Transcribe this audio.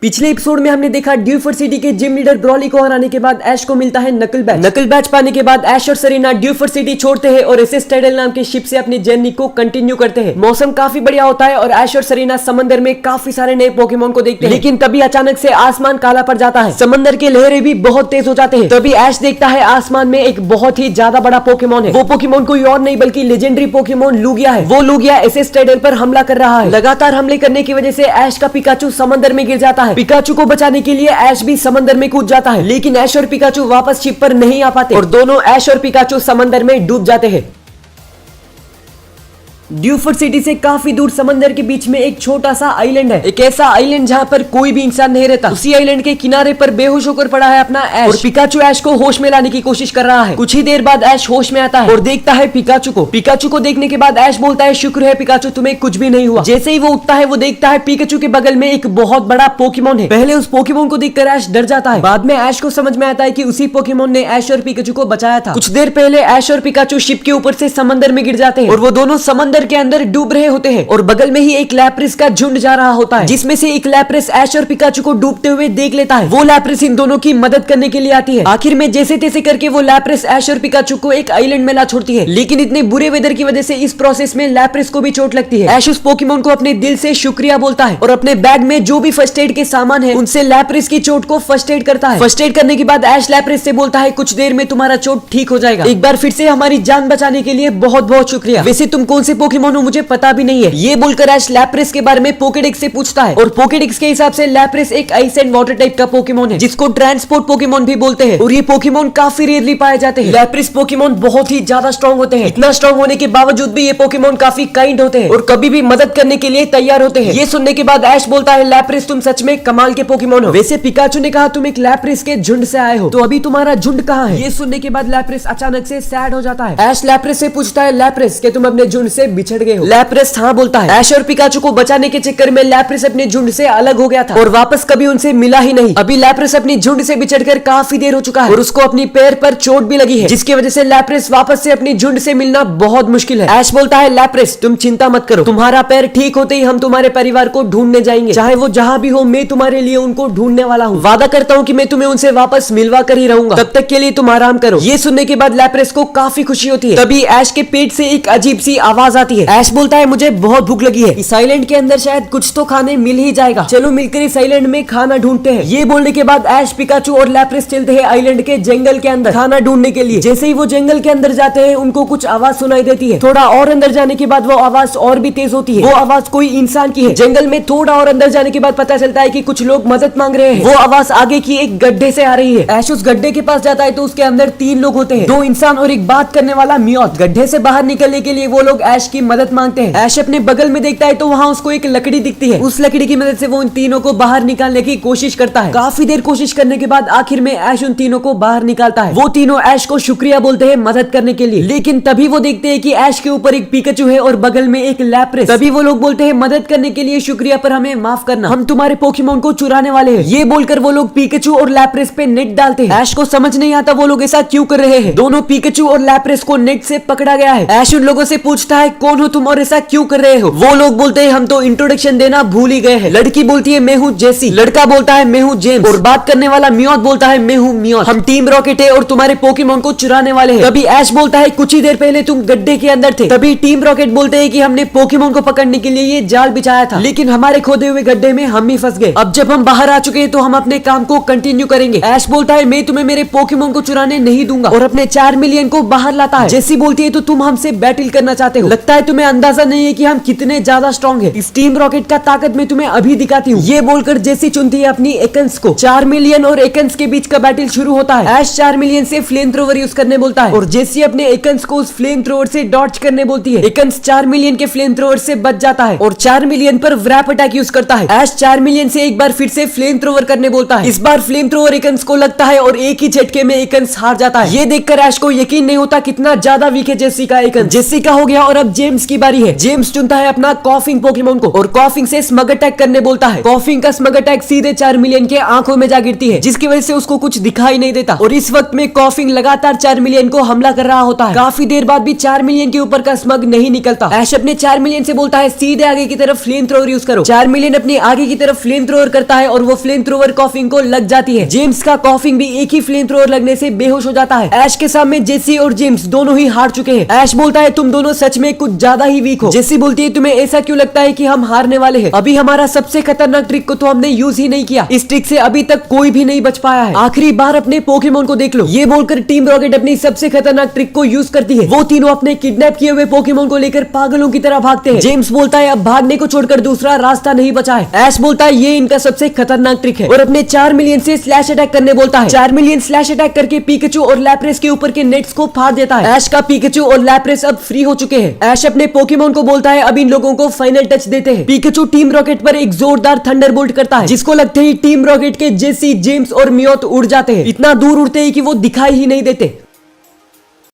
पिछले एपिसोड में हमने देखा ड्यूफोर्ड सिटी के जिम लीडर ब्रॉली को हराने के बाद ऐश को मिलता है नकल बैच पाने के बाद ऐश और सरीना ड्यूफोर्ड सिटी छोड़ते हैं और एसएस टाइडल नाम के शिप से अपनी जर्नी को कंटिन्यू करते हैं। मौसम काफी बढ़िया होता है और ऐश और सरीना समंदर में काफी सारे नए पोकेमोन को देखते हैं, लेकिन तभी अचानक से आसमान काला पड़ जाता है, समंदर की लहरें भी बहुत तेज हो जाते हैं। तभी ऐश देखता है आसमान में एक बहुत ही ज्यादा बड़ा पोकेमोन है। वो पोकेमोन कोई और नहीं बल्कि लेजेंडरी पोकेमोन लुगिया है। वो लुगिया एसएस टाइडल पर हमला कर रहा है। लगातार हमले करने की वजह से ऐश का पिकाचू समंदर में गिर जाता है। पिकाचू को बचाने के लिए ऐश भी समंदर में कूद जाता है, लेकिन ऐश और पिकाचू वापस शिप पर नहीं आ पाते और दोनों ऐश और पिकाचू समंदर में डूब जाते हैं। ड्यूफोर्ड सिटी से काफी दूर समंदर के बीच में एक छोटा सा आइलैंड है, एक ऐसा आइलैंड जहाँ पर कोई भी इंसान नहीं रहता। उसी आइलैंड के किनारे पर बेहोश होकर पड़ा है अपना ऐश और पिकाचू ऐश को होश में लाने की कोशिश कर रहा है। कुछ ही देर बाद ऐश होश में आता है और देखता है पिकाचू को। पिकाचू को देखने के बाद ऐश बोलता है, शुक्र है पिकाचू तुम्हें कुछ भी नहीं हुआ। जैसे ही वो उठता है वो देखता है पिकाचू के बगल में एक बहुत बड़ा पोकेमोन है। पहले उस पोकेमोन को देखकर ऐश डर जाता है, बाद में ऐश को समझ में आता है कि उसी पोकेमोन ने ऐश और पिकाचू को बचाया था। कुछ देर पहले ऐश और पिकाचू शिप के ऊपर से समंदर में गिर जाते हैं और वो दोनों समंदर के अंदर डूब रहे होते हैं और बगल में ही एक लैप्रिस का झुंड जा रहा होता है, जिसमें से एक लैप्रिस ऐश और पिकाचू को डूबते हुए देख लेता है। वो लैप्रिस इन दोनों की मदद करने के लिए आती है। आखिर में जैसे तैसे करके वो लैप्रिस ऐश और पिकाचू को एक आइलैंड में ला छोड़ती है, लेकिन इतने बुरे वेदर की वजह से इस प्रोसेस में लैप्रिस को भी चोट लगती है। ऐश उस पोकेमोन को अपने दिल से शुक्रिया बोलता है और अपने बैग में जो भी फर्स्ट एड के सामान है उनसे लैप्रिस की चोट को फर्स्ट एड करता है। फर्स्ट एड करने के बाद ऐश लैप्रिस से बोलता है, कुछ देर में तुम्हारा चोट ठीक हो जाएगा। एक बार फिर से हमारी जान बचाने के लिए बहुत बहुत शुक्रिया। वैसे तुम कौन से पोकेमोन हो मुझे पता भी नहीं है। ये बोलकर ऐश लैप्रिस के बारे में पोकेडेक्स से पूछता है और पोकेडेक्स के हिसाब से लैप्रिस एक आइस एंड वाटर टाइप का पोकेमोन है, जिसको ट्रांसपोर्ट पोकेमोन भी बोलते हैं और ये पोकेमोन काफी रेयरली पाए जाते हैं। लैप्रिस पोकेमोन बहुत ही ज्यादा स्ट्रॉन्ग होते हैं। इतना स्ट्रॉन्ग होने के बावजूद भी ये पोकेमोन काफी काइंड होते हैं और कभी भी मदद करने के लिए तैयार होते हैं। ये सुनने के बाद ऐश बोलता है, लैप्रिस तुम सच में कमाल के पोकेमोन हो। वैसे पिकाचू ने कहा तुम एक लैप्रिस के झुंड से आए हो, तो अभी तुम्हारा झुंड कहाँ है? ये सुनने के बाद लैप्रिस अचानक से सैड हो जाता है। ऐश लैप्रिस से पूछता है, लैप्रिस क्या तुम अपने झुंड से बिछड़ गए हो? लैप्रिस हाँ बोलता है। ऐश और पिकाचू को बचाने के चक्कर में लैप्रिस अपने झुंड से अलग हो गया था और वापस कभी उनसे मिला ही नहीं। अभी लैप्रिस अपनी झुंड से बिछड़कर काफी देर हो चुका है और उसको अपनी पैर पर चोट भी लगी है, जिसकी वजह से लैप्रिस वापस से अपनी झुंड से मिलना बहुत मुश्किल है। ऐश बोलता है, लैप्रिस तुम चिंता मत करो, तुम्हारा पैर ठीक होते ही हम तुम्हारे परिवार को ढूंढने जाएंगे। चाहे वो जहाँ भी हो, मैं तुम्हारे लिए उनको ढूंढने वाला हूँ। वादा करता हूँ कि मैं तुम्हें उनसे वापस मिलवा कर ही रहूंगा। तब तक के लिए तुम आराम करो। ये सुनने के बाद लैप्रिस को काफी खुशी होती है। तभी ऐश के पेट से एक अजीब सी आवाज आती है। ऐश बोलता है, मुझे बहुत भूख लगी है, इस आइलैंड के अंदर शायद कुछ तो खाने मिल ही जाएगा, चलो मिलकर इस आइलैंड में खाना ढूंढते हैं। ये बोलने के बाद ऐश पिकाचू और लैप्रिस चलते हैं आइलैंड के जंगल के अंदर खाना ढूंढने के लिए। जैसे ही वो जंगल के अंदर जाते हैं उनको कुछ आवाज सुनाई देती है। थोड़ा और अंदर जाने के बाद वो आवाज और भी तेज होती है। वो आवाज कोई इंसान की है। जंगल में थोड़ा और अंदर जाने के बाद पता चलता है कि कुछ लोग मदद मांग रहे हैं। वो आवाज आगे की एक गड्ढे से आ रही है। ऐश उस गड्ढे के पास जाता है तो उसके अंदर 3 लोग होते हैं, 2 इंसान और एक बात करने वाला मियोथ। गड्ढे से बाहर निकलने के लिए वो लोग ऐश की मदद मांगते हैं। ऐश अपने बगल में देखता है तो वहाँ उसको एक लकड़ी दिखती है। उस लकड़ी की मदद से वो उन तीनों को बाहर निकालने की कोशिश करता है। काफी देर कोशिश करने के बाद आखिर में ऐश उन तीनों को बाहर निकालता है। वो तीनों ऐश को शुक्रिया बोलते हैं मदद करने के लिए, लेकिन तभी वो देखते हैं कि ऐश के ऊपर एक पिकाचू है और बगल में एक लैप्रिस। तभी वो लोग बोलते हैं, मदद करने के लिए शुक्रिया पर हमें माफ करना, हम तुम्हारे पोकेमोन को चुराने वाले हैं। ये बोलकर वो लोग पिकाचू और लैप्रिस पे नेट डालते हैं। ऐश को समझ नहीं आता वो लोग ऐसा क्यों कर रहे हैं। दोनों पिकाचू और लैप्रिस को नेट से पकड़ा गया है। ऐश उन लोगों से पूछता है, कौन हो तुम और ऐसा क्यों कर रहे हो? वो लोग बोलते हैं, हम तो इंट्रोडक्शन देना भूल ही गए हैं। लड़की बोलती है, मैं हूँ जेसी। लड़का बोलता है, मैं हूँ जेम्स। और बात करने वाला मियोथ बोलता है, मैं हूँ मियोथ। हम टीम रॉकेट है और तुम्हारे पोकेमोन को चुराने वाले हैं। तभी ऐश बोलता है, कुछ ही देर पहले तुम गड्ढे के अंदर थे। तभी टीम रॉकेट बोलते हैं कि हमने पोकेमोन को पकड़ने के लिए ये जाल बिछाया था, लेकिन हमारे खोदे हुए गड्ढे में हम ही फंस गए। अब जब हम बाहर आ चुके हैं तो हम अपने काम को कंटिन्यू करेंगे। ऐश बोलता है, मैं तुम्हें मेरे पोकेमोन को चुराने नहीं दूंगा और अपने 4 मिलियन को बाहर लाता है। जेसी बोलती है, तो तुम हमसे बैटल करना चाहते हो? लगता है तुम्हें अंदाजा नहीं है कि हम कितने ज्यादा स्ट्रॉन्ग है। इस टीम रॉकेट का ताकत मैं तुम्हें अभी दिखाती हूँ। ये बोलकर जेसी चुनती है अपनी एकन्स को। 4 मिलियन और एकन्स के बीच का बैटल शुरू होता है। ऐश 4 मिलियन से फ्लेम थ्रोवर यूज करने बोलता है और जेसी अपने एकन्स को उस फ्लेम थ्रोवर से डॉच करने बोलती है। एकन्स 4 मिलियन के फ्लेम थ्रोवर से बच जाता है और 4 मिलियन पर व्रैप अटैक यूज करता है। ऐश 4 मिलियन से एक बार फिर से फ्लेम थ्रोवर करने बोलता है। इस बार फ्लेम थ्रोवर एकन्स को लगता है और एक ही झटके में एकन्स हार जाता है। ये देखकर ऐश को यकीन नहीं होता कितना ज्यादा वीक है जेसी का एकन्स। जेसी का हो गया और अब जेम्स की बारी है। जेम्स चुनता है अपना कॉफिंग पोकेमोन को और कॉफिंग से स्मग अटैक करने बोलता है। कॉफिंग का स्मग अटैक सीधे 4 मिलियन के आंखों में जा गिरती है, जिसकी वजह से उसको कुछ दिखाई नहीं देता और इस वक्त में कॉफिंग लगातार 4 मिलियन को हमला कर रहा होता है। काफी देर बाद भी 4 मिलियन के ऊपर का स्मग नहीं निकलता। ऐश अपने 4 मिलियन से बोलता है सीधे आगे की तरफ फ्लेम थ्रोवर यूज करो। 4 मिलियन अपनी आगे की तरफ फ्लेम थ्रोवर करता है और वो फ्लेम थ्रोवर कॉफिंग को लग जाती है। जेम्स का कॉफिंग भी एक ही फ्लेम थ्रोवर लगने से बेहोश हो जाता है। ऐश के सामने जेसी और जेम्स दोनों ही हार चुके हैं। ऐश बोलता है तुम दोनों सच में कुछ ज्यादा ही वीक हो। जेसी बोलती है तुम्हें ऐसा क्यों लगता है कि हम हारने वाले हैं? अभी हमारा सबसे खतरनाक ट्रिक को तो हमने यूज ही नहीं किया। इस ट्रिक से अभी तक कोई भी नहीं बच पाया है। आखिरी बार अपने पोकेमोन को देख लो। ये बोलकर टीम रॉकेट अपनी सबसे खतरनाक ट्रिक को यूज करती है। वो तीनों अपने किडनैप किए हुए पोकेमोन को लेकर पागलों की तरह भागते हैं। जेम्स बोलता है अब भागने को छोड़कर दूसरा रास्ता नहीं बचा है। ऐश बोलता है ये इनका सबसे खतरनाक ट्रिक है और अपने 4 मिलियन से स्लैश अटैक करने बोलता है। 4 मिलियन स्लैश अटैक करके पिकाचू और लैप्रेस के ऊपर के नेट्स को फाड़ देता है। ऐश का पिकाचू और लैप्रेस अब फ्री हो चुके हैं। ऐश अपने पोकेमोन को बोलता है अब इन लोगों को फाइनल टच देते हैं। पिकाचू टीम रॉकेट पर एक जोरदार थंडरबोल्ट करता है, जिसको लगते ही टीम रॉकेट के जेसी, जेम्स और मियोथ उड़ जाते हैं। इतना दूर उड़ते हैं कि वो दिखाई ही नहीं देते।